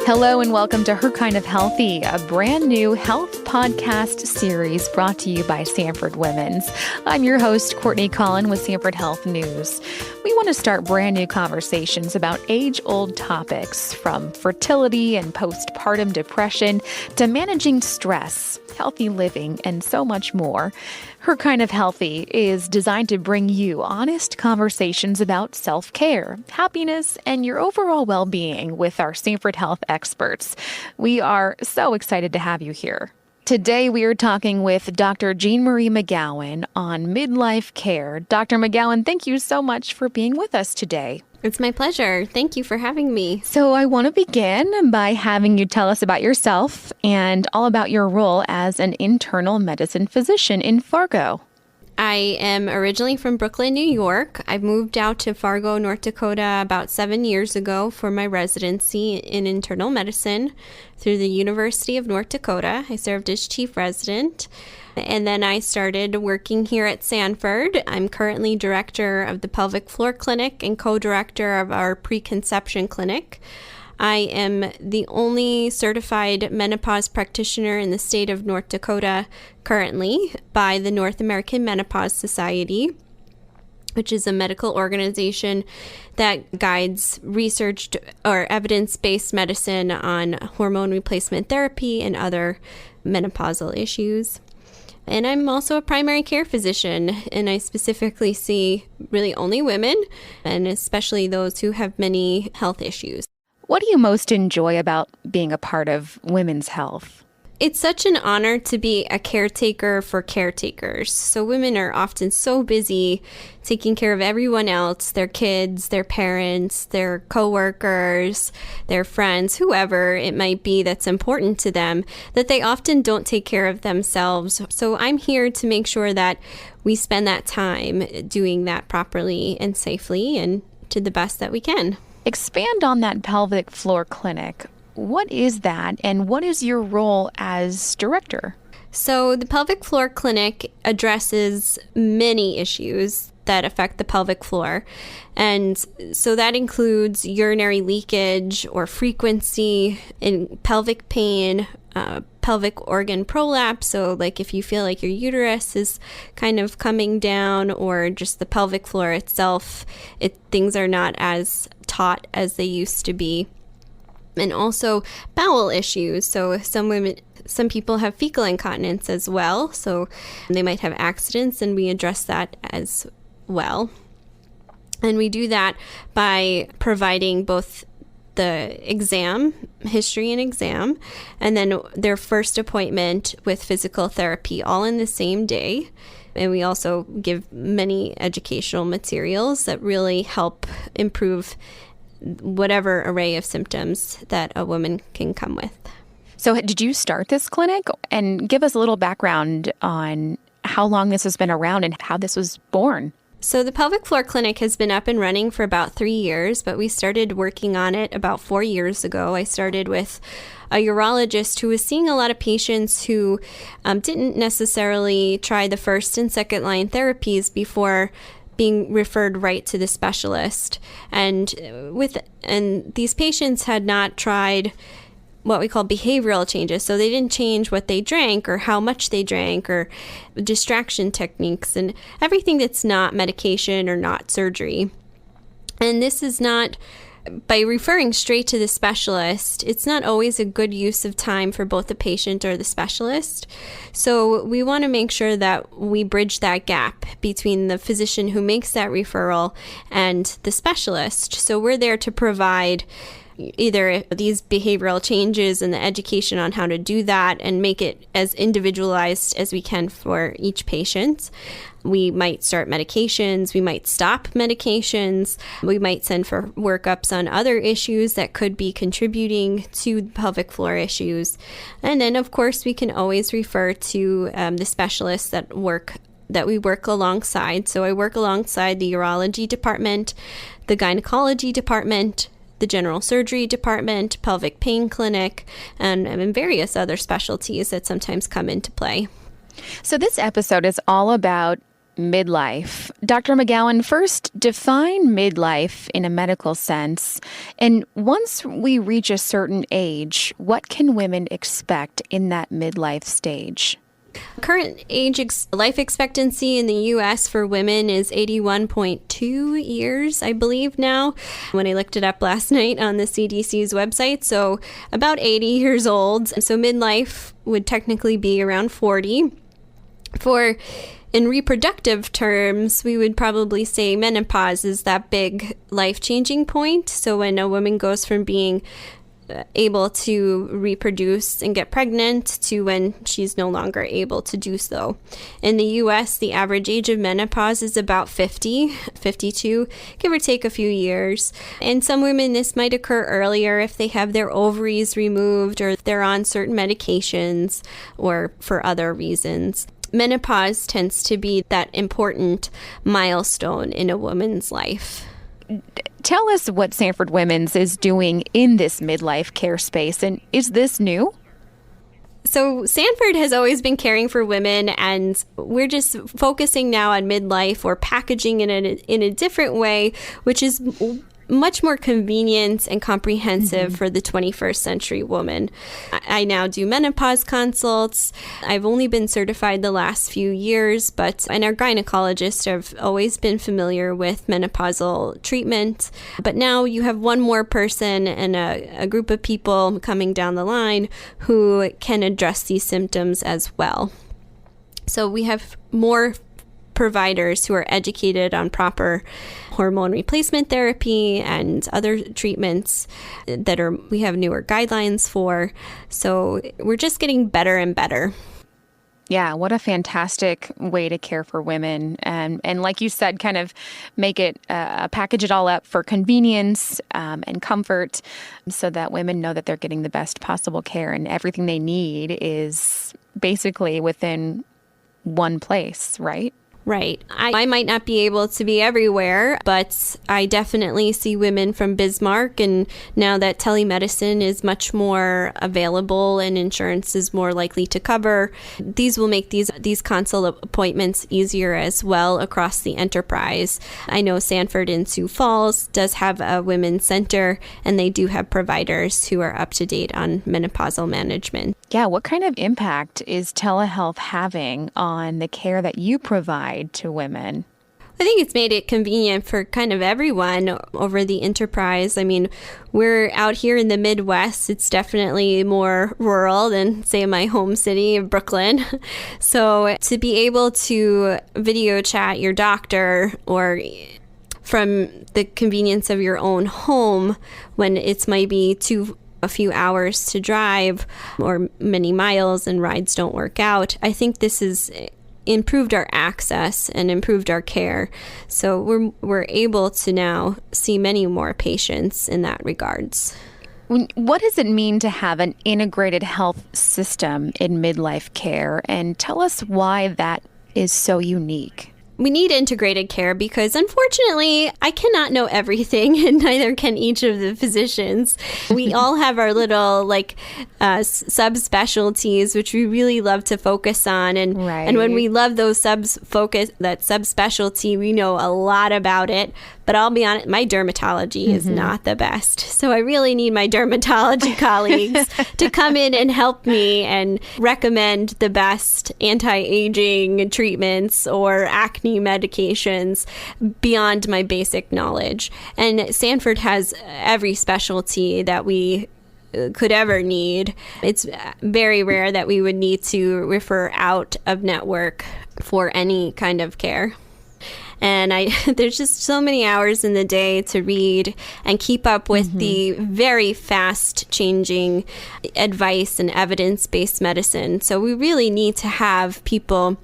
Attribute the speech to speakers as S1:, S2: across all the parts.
S1: Hello and welcome to Her Kind of Healthy, a brand new health podcast series brought to you by Sanford Women's. I'm your host, Courtney Collin with Sanford Health News. We want to start brand new conversations about age-old topics from fertility and postpartum depression to managing stress, healthy living, and so much more. Her Kind of Healthy is designed to bring you honest conversations about self-care, happiness, and your overall well-being with our Sanford Health experts. We are so excited to have you here. Today, we are talking with Dr. Marie McGowan on midlife care. Dr. McGowan, thank you so much for being with us today.
S2: It's my pleasure. Thank you for having me.
S1: So I want to begin by having you tell us about yourself and all about your role as an internal medicine physician in Fargo.
S2: I am originally from Brooklyn, New York. I moved out to Fargo, North Dakota about 7 years ago for my residency in internal medicine through the University of North Dakota. I served as chief resident, and then I started working here at Sanford. I'm currently director of the pelvic floor clinic and co-director of our preconception clinic. I am the only certified menopause practitioner in the state of North Dakota currently by the North American Menopause Society, which is a medical organization that guides research or evidence-based medicine on hormone replacement therapy and other menopausal issues. And I'm also a primary care physician, and I specifically see really only women, and especially those who have many health issues.
S1: What do you most enjoy about being a part of women's health?
S2: It's such an honor to be a caretaker for caretakers. So women are often so busy taking care of everyone else, their kids, their parents, their coworkers, their friends, whoever it might be that's important to them, that they often don't take care of themselves. So I'm here to make sure that we spend that time doing that properly and safely and to the best that we can.
S1: Expand on that pelvic floor clinic. What is that, and what is your role as director?
S2: So the pelvic floor clinic addresses many issues that affect the pelvic floor. And so that includes urinary leakage or frequency, and pelvic pain, pelvic organ prolapse. So like if you feel like your uterus is kind of coming down, or just the pelvic floor itself, things are not as taut as they used to be. And also bowel issues. So some people have fecal incontinence as well. So they might have accidents, and we address that as well. And we do that by providing both the exam, history and exam, and then their first appointment with physical therapy, all in the same day. And we also give many educational materials that really help improve whatever array of symptoms that a woman can come with.
S1: So did you start this clinic? And give us a little background on how long this has been around and how this was born.
S2: So the pelvic floor clinic has been up and running for about 3 years, but we started working on it about 4 years ago. I started with a urologist who was seeing a lot of patients who didn't necessarily try the first and second line therapies before being referred right to the specialist. And these patients had not tried what we call behavioral changes. So they didn't change what they drank or how much they drank or distraction techniques and everything that's not medication or not surgery. And this is not, by referring straight to the specialist, it's not always a good use of time for both the patient or the specialist. So we want to make sure that we bridge that gap between the physician who makes that referral and the specialist. So we're there to provide either these behavioral changes and the education on how to do that and make it as individualized as we can for each patient. We might start medications, we might stop medications, we might send for workups on other issues that could be contributing to pelvic floor issues. And then, of course, we can always refer to the specialists that we work alongside. So I work alongside the urology department, the gynecology department, the general surgery department, pelvic pain clinic, and various other specialties that sometimes come into play.
S1: So this episode is all about midlife. Dr. McGowan, first define midlife in a medical sense. And once we reach a certain age, what can women expect in that midlife stage?
S2: Current life expectancy in the U.S. for women is 81.2 years, I believe now, when I looked it up last night on the CDC's website. So about 80 years old. So midlife would technically be around 40. In reproductive terms, we would probably say menopause is that big life-changing point. So when a woman goes from being able to reproduce and get pregnant to when she's no longer able to do so. In the U.S., the average age of menopause is about 50, 52, give or take a few years. In some women, this might occur earlier if they have their ovaries removed or they're on certain medications or for other reasons. Menopause tends to be that important milestone in a woman's life.
S1: Tell us what Sanford Women's is doing in this midlife care space, and is this new?
S2: So Sanford has always been caring for women, and we're just focusing now on midlife or packaging it in a different way, which is much more convenient and comprehensive for the 21st century woman. I now do menopause consults. I've only been certified the last few years, and our gynecologists have always been familiar with menopausal treatment. But now you have one more person and a group of people coming down the line who can address these symptoms as well. So we have more providers who are educated on proper hormone replacement therapy and other treatments we have newer guidelines for. So we're just getting better and better.
S1: Yeah, what a fantastic way to care for women. And like you said, kind of make it, package it all up for convenience and comfort so that women know that they're getting the best possible care and everything they need is basically within one place, right?
S2: Right. I might not be able to be everywhere, but I definitely see women from Bismarck, and now that telemedicine is much more available and insurance is more likely to cover, these will make these consult appointments easier as well across the enterprise. I know Sanford in Sioux Falls does have a women's center, and they do have providers who are up to date on menopausal management.
S1: Yeah, what kind of impact is telehealth having on the care that you provide to women?
S2: I think it's made it convenient for kind of everyone over the enterprise. I mean, we're out here in the Midwest. It's definitely more rural than, say, my home city of Brooklyn. So to be able to video chat your doctor or from the convenience of your own home when it's maybe a few hours to drive or many miles and rides don't work out, I think this has improved our access and improved our care. So we're able to now see many more patients in that regards.
S1: What does it mean to have an integrated health system in midlife care? And tell us why that is so unique.
S2: We need integrated care because, unfortunately, I cannot know everything, and neither can each of the physicians. We all have our little, subspecialties, which we really love to focus on. And when we love that subspecialty, we know a lot about it. But I'll be honest, my dermatology is not the best. So I really need my dermatology colleagues to come in and help me and recommend the best anti-aging treatments or acne medications beyond my basic knowledge. And Sanford has every specialty that we could ever need. It's very rare that we would need to refer out of network for any kind of care. And there's just so many hours in the day to read and keep up with the very fast changing advice and evidence-based medicine. So we really need to have people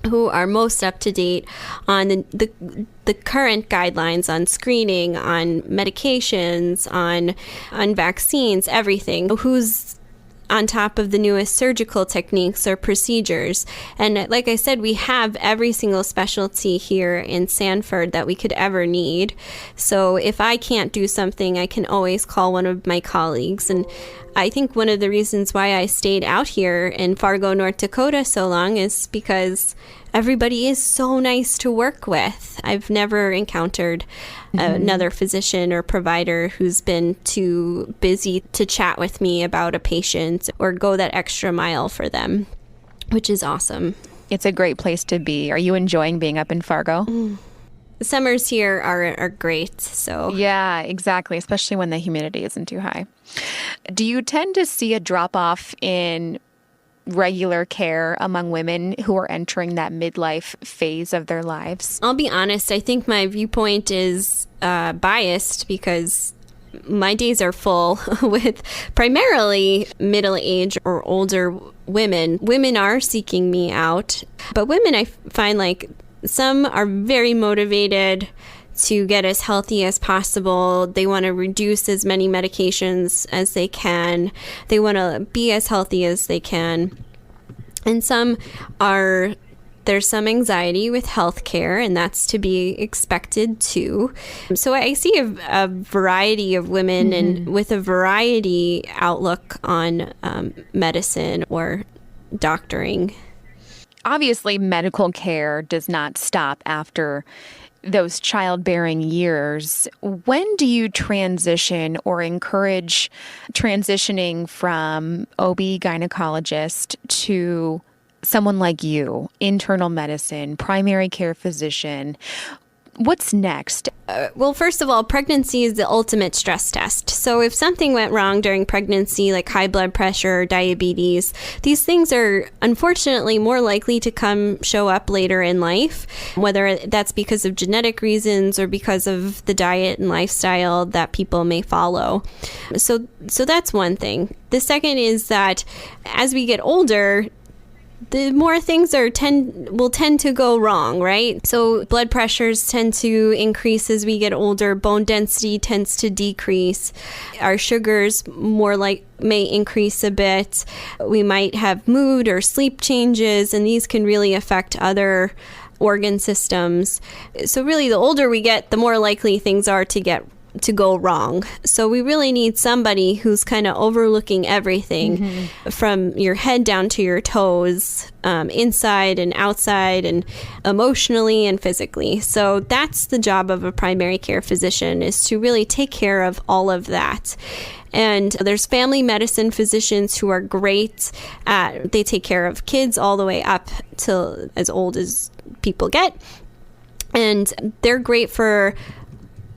S2: who are most up to date on the current guidelines on screening, on medications, on vaccines, everything. Who's on top of the newest surgical techniques or procedures. And like I said, we have every single specialty here in Sanford that we could ever need. So if I can't do something, I can always call one of my colleagues. And I think one of the reasons why I stayed out here in Fargo, North Dakota so long is because everybody is so nice to work with. I've never encountered another physician or provider who's been too busy to chat with me about a patient or go that extra mile for them, which is awesome.
S1: It's a great place to be. Are you enjoying being up in Fargo?
S2: The summers here are great. So
S1: yeah, exactly, especially when the humidity isn't too high. Do you tend to see a drop-off in regular care among women who are entering that midlife phase of their lives?
S2: I'll be honest, I think my viewpoint is biased because my days are full with primarily middle-aged or older women. Women are seeking me out, but women, I find like some are very motivated to get as healthy as possible. They want to reduce as many medications as they can. They want to be as healthy as they can. And there's some anxiety with healthcare, and that's to be expected too. So I see a variety of women and with a variety outlook on medicine or doctoring.
S1: Obviously, medical care does not stop after those childbearing years. When do you transition or encourage transitioning from OB gynecologist to someone like you, internal medicine, primary care physician? What's next?
S2: Well, first of all, pregnancy is the ultimate stress test. So if something went wrong during pregnancy, like high blood pressure or diabetes, these things are unfortunately more likely to show up later in life, whether that's because of genetic reasons or because of the diet and lifestyle that people may follow. So that's one thing. The second is that as we get older, the more things will tend to go wrong, right? So blood pressures tend to increase as we get older. Bone density tends to decrease. Our sugars may increase a bit. We might have mood or sleep changes, and these can really affect other organ systems. So really, the older we get, the more likely things are to go wrong. So we really need somebody who's kind of overlooking everything from your head down to your toes, inside and outside, and emotionally and physically. So that's the job of a primary care physician, is to really take care of all of that. And there's family medicine physicians who are great they take care of kids all the way up till as old as people get. And they're great for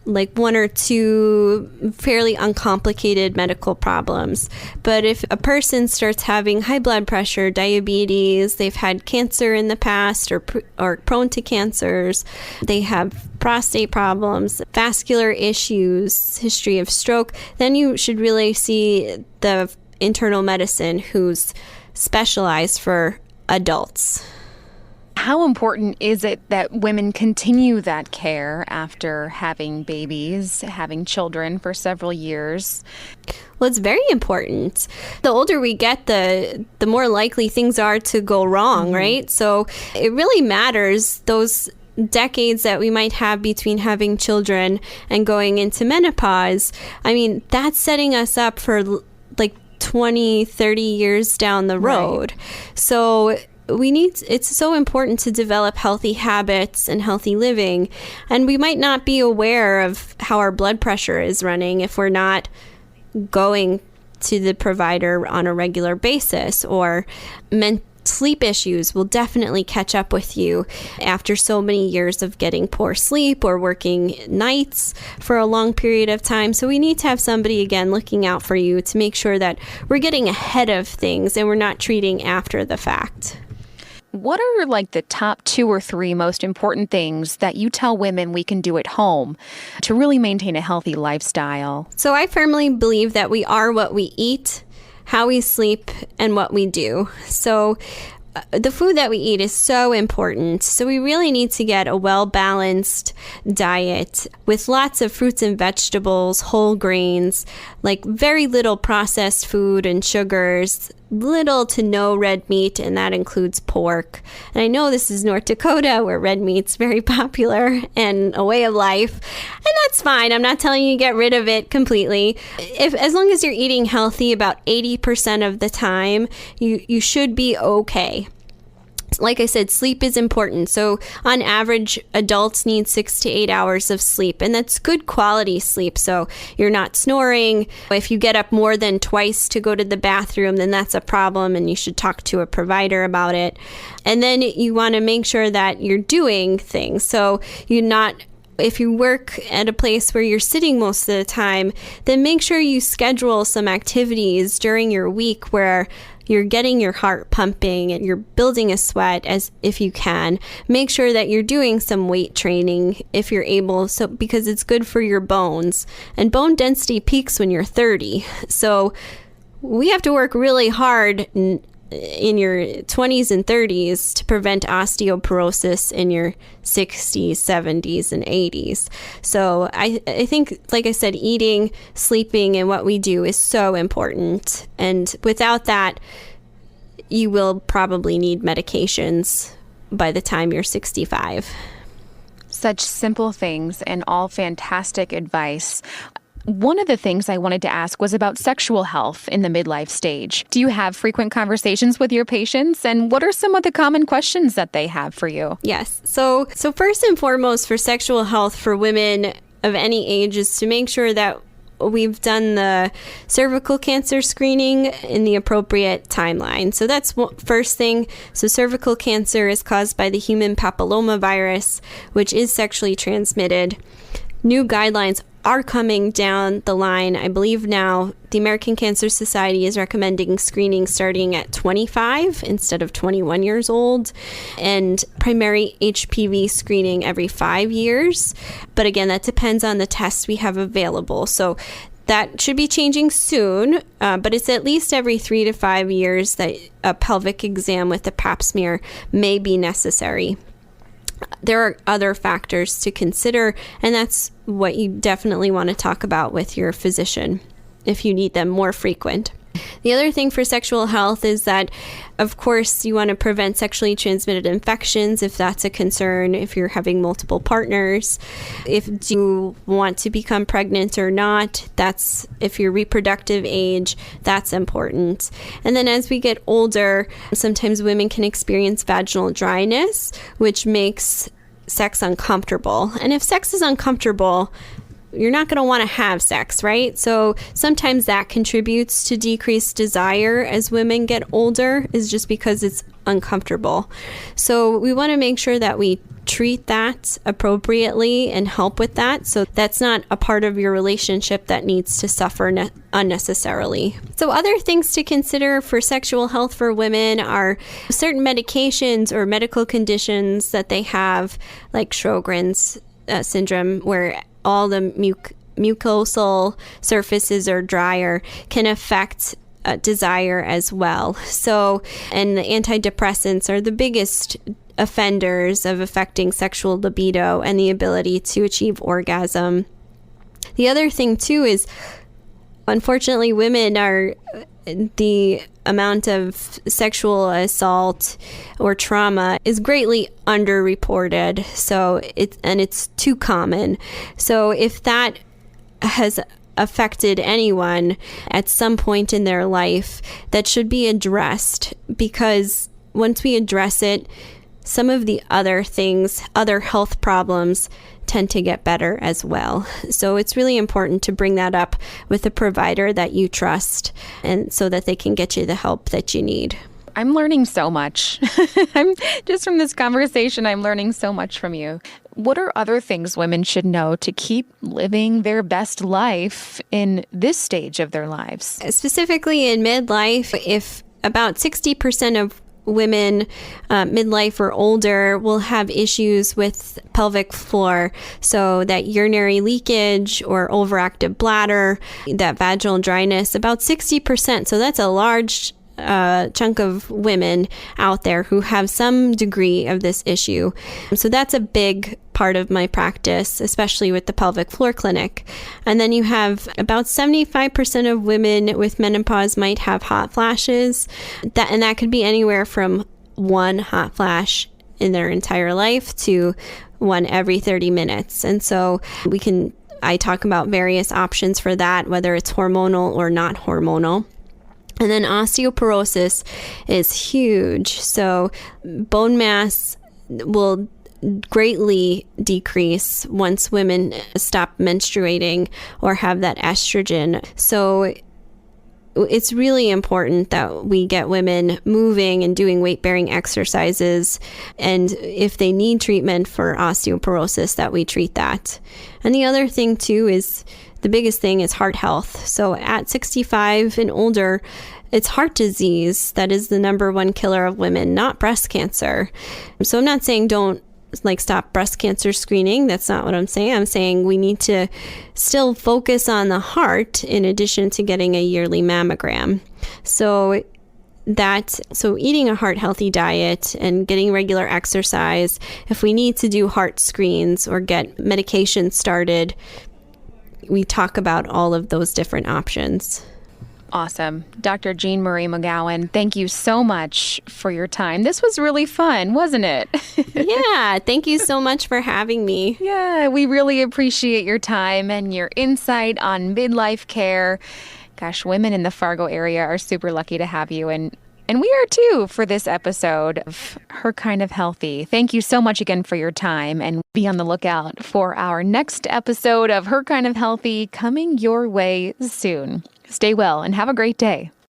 S2: like one or two fairly uncomplicated medical problems. But if a person starts having high blood pressure, diabetes, they've had cancer in the past or prone to cancers, they have prostate problems, vascular issues, history of stroke, then you should really see the internal medicine who's specialized for adults.
S1: How important is it that women continue that care after having babies, having children for several years?
S2: Well, it's very important. The older we get, the more likely things are to go wrong, right? So it really matters, those decades that we might have between having children and going into menopause. I mean, that's setting us up for like 20, 30 years down the road. Right. So it's so important to develop healthy habits and healthy living. And we might not be aware of how our blood pressure is running if we're not going to the provider on a regular basis, or sleep issues will definitely catch up with you after so many years of getting poor sleep or working nights for a long period of time. So we need to have somebody, again, looking out for you to make sure that we're getting ahead of things and we're not treating after the fact.
S1: What are like the top 2 or 3 most important things that you tell women we can do at home to really maintain a healthy lifestyle?
S2: So I firmly believe that we are what we eat, how we sleep, and what we do. So the food that we eat is so important. So we really need to get a well-balanced diet with lots of fruits and vegetables, whole grains, like very little processed food and sugars, little to no red meat, and that includes pork. And I know this is North Dakota, where red meat's very popular and a way of life, and that's fine. I'm not telling you to get rid of it completely. As long as you're eating healthy about 80% of the time, you should be okay. like I said, sleep is important. So on average, adults need 6 to 8 hours of sleep, and that's good quality sleep. So you're not snoring. If you get up more than twice to go to the bathroom, then that's a problem, and you should talk to a provider about it. And then you want to make sure that you're doing things. So if you work at a place where you're sitting most of the time, then make sure you schedule some activities during your week where you're getting your heart pumping and you're building a sweat as if you can. Make sure that you're doing some weight training if you're able, so because it's good for your bones. And bone density peaks when you're 30. So we have to work really hard in your 20s and 30s to prevent osteoporosis in your 60s, 70s, and 80s. So I think, like I said, eating, sleeping, and what we do is so important. And without that, you will probably need medications by the time you're 65.
S1: Such simple things and all fantastic advice. One of the things I wanted to ask was about sexual health in the midlife stage. Do you have frequent conversations with your patients? And what are some of the common questions that they have for you?
S2: Yes. So first and foremost, for sexual health for women of any age is to make sure that we've done the cervical cancer screening in the appropriate timeline. So that's first thing. So cervical cancer is caused by the human papillomavirus, which is sexually transmitted. New guidelines are coming down the line. I believe now the American Cancer Society is recommending screening starting at 25 instead of 21 years old, and primary HPV screening every 5 years. But again, that depends on the tests we have available. So that should be changing soon, but it's at least every 3 to 5 years that a pelvic exam with a pap smear may be necessary. There are other factors to consider, and that's what you definitely want to talk about with your physician if you need them more frequent. The other thing for sexual health is that, of course, you want to prevent sexually transmitted infections if that's a concern, if you're having multiple partners, if you want to become pregnant or not, that's if your reproductive age, that's important. And then as we get older, sometimes women can experience vaginal dryness, which makes sex uncomfortable. And if sex is uncomfortable, you're not going to want to have sex, right? So sometimes that contributes to decreased desire as women get older, is just because it's uncomfortable. So we want to make sure that we treat that appropriately and help with that. So that's not a part of your relationship that needs to suffer unnecessarily. So other things to consider for sexual health for women are certain medications or medical conditions that they have, like Sjogren's syndrome, where all the mucosal surfaces are drier, can affect desire as well. So, and the antidepressants are the biggest offenders of affecting sexual libido and the ability to achieve orgasm. The other thing too is, unfortunately, women are the amount of sexual assault or trauma is greatly underreported. So it's too common. So if that has affected anyone at some point in their life, that should be addressed, because once we address it, some of the other things, other health problems, tend to get better as well. So it's really important to bring that up with a provider that you trust, and so that they can get you the help that you need.
S1: I'm learning so much. Just from this conversation, I'm learning so much from you. What are other things women should know to keep living their best life in this stage of their lives?
S2: Specifically in midlife, if about 60% of women midlife or older will have issues with pelvic floor, so that urinary leakage or overactive bladder, that vaginal dryness, about 60%. So that's a large chunk of women out there who have some degree of this issue. So that's a big part of my practice, especially with the pelvic floor clinic. And then you have about 75% of women with menopause might have hot flashes, and that could be anywhere from one hot flash in their entire life to one every 30 minutes. And so I talk about various options for that, whether it's hormonal or not hormonal. And then osteoporosis is huge. So bone mass will greatly decrease once women stop menstruating or have that estrogen. So it's really important that we get women moving and doing weight-bearing exercises. And if they need treatment for osteoporosis, that we treat that. And the other thing too is, the biggest thing is heart health. So at 65 and older, it's heart disease that is the number one killer of women, not breast cancer. So I'm not saying don't stop breast cancer screening. That's not what I'm saying. I'm saying we need to still focus on the heart in addition to getting a yearly mammogram. So eating a heart healthy diet and getting regular exercise, if we need to do heart screens or get medication started, we talk about all of those different options.
S1: Awesome. Dr. Jean Marie McGowan, thank you so much for your time. This was really fun, wasn't it?
S2: Yeah, thank you so much for having me.
S1: Yeah, we really appreciate your time and your insight on midlife care. Gosh, women in the Fargo area are super lucky to have you, and we are too for this episode of Her Kind of Healthy. Thank you so much again for your time, and be on the lookout for our next episode of Her Kind of Healthy coming your way soon. Stay well and have a great day.